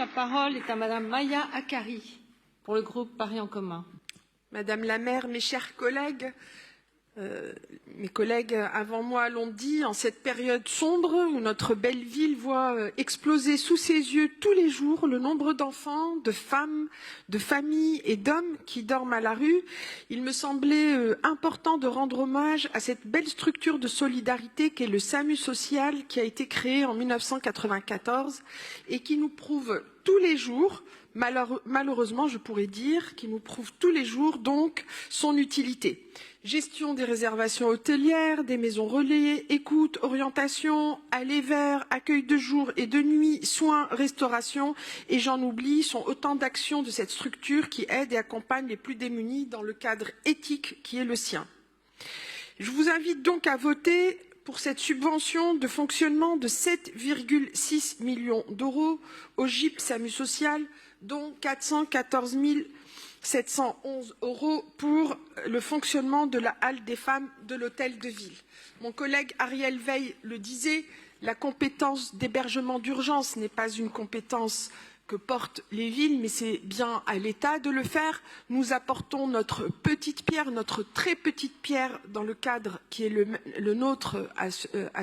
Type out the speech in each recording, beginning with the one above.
La parole est à Madame Maya Akari pour le groupe Paris en commun. Madame la maire, mes chers collègues, mes collègues avant moi l'ont dit, en cette période sombre où notre belle ville voit exploser sous ses yeux tous les jours le nombre d'enfants, de femmes, de familles et d'hommes qui dorment à la rue, il me semblait important de rendre hommage à cette belle structure de solidarité qu'est le SAMU social qui a été créé en 1994 et qui nous prouve tous les jours, malheureusement je pourrais dire, qui nous prouve tous les jours donc son utilité. Gestion des réservations hôtelières, des maisons relais, écoute, orientation, aller vers, accueil de jour et de nuit, soins, restauration et j'en oublie, sont autant d'actions de cette structure qui aident et accompagnent les plus démunis dans le cadre éthique qui est le sien. Je vous invite donc à voter pour cette subvention de fonctionnement de 7,6 millions d'euros au GIP SAMU social, dont 414 711 € pour le fonctionnement de la halle des femmes de l'hôtel de ville. Mon collègue Ariel Veil le disait, la compétence d'hébergement d'urgence n'est pas une compétence que portent les villes, mais c'est bien à l'État de le faire. Nous apportons notre petite pierre, notre très petite pierre dans le cadre qui est le nôtre à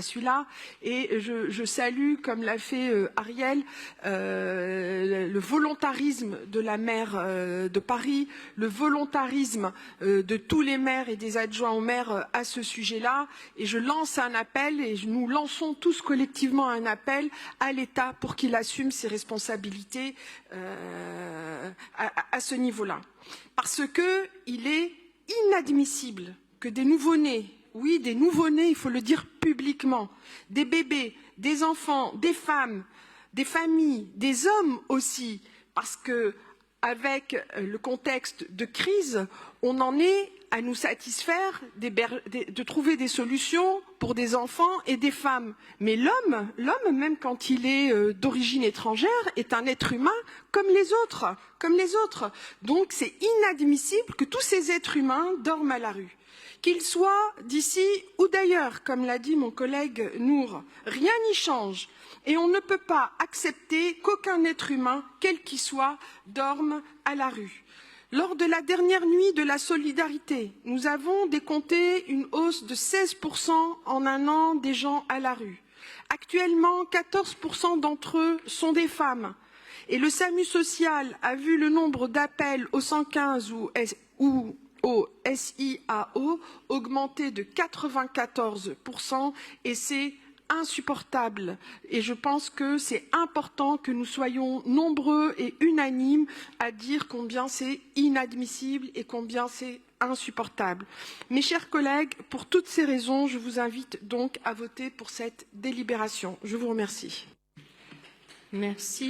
celui-là. Et je salue, comme l'a fait Ariel, le volontarisme de la maire de Paris, le volontarisme de tous les maires et des adjoints aux maires à ce sujet-là. Et je lance un appel, et nous lançons tous collectivement un appel à l'État pour qu'il assume ses responsabilités à ce niveau-là. Parce qu'il est inadmissible que des nouveau-nés, oui, des nouveau-nés, il faut le dire publiquement, des bébés, des enfants, des femmes, des familles, des hommes aussi, parce que avec le contexte de crise, on en est à nous satisfaire de trouver des solutions pour des enfants et des femmes. Mais l'homme, même quand il est d'origine étrangère, est un être humain comme les autres, Donc c'est inadmissible que tous ces êtres humains dorment à la rue. Qu'ils soient d'ici ou d'ailleurs, comme l'a dit mon collègue Nour, rien n'y change. Et on ne peut pas accepter qu'aucun être humain, quel qu'il soit, dorme à la rue. Lors de la dernière nuit de la solidarité, nous avons décompté une hausse de 16% en un an des gens à la rue. Actuellement, 14% d'entre eux sont des femmes. Et le SAMU social a vu le nombre d'appels au 115 ou au SIAO augmenter de 94% et c'est insupportable. Et je pense que c'est important que nous soyons nombreux et unanimes à dire combien c'est inadmissible et combien c'est insupportable. Mes chers collègues, pour toutes ces raisons, je vous invite donc à voter pour cette délibération. Je vous remercie. Merci.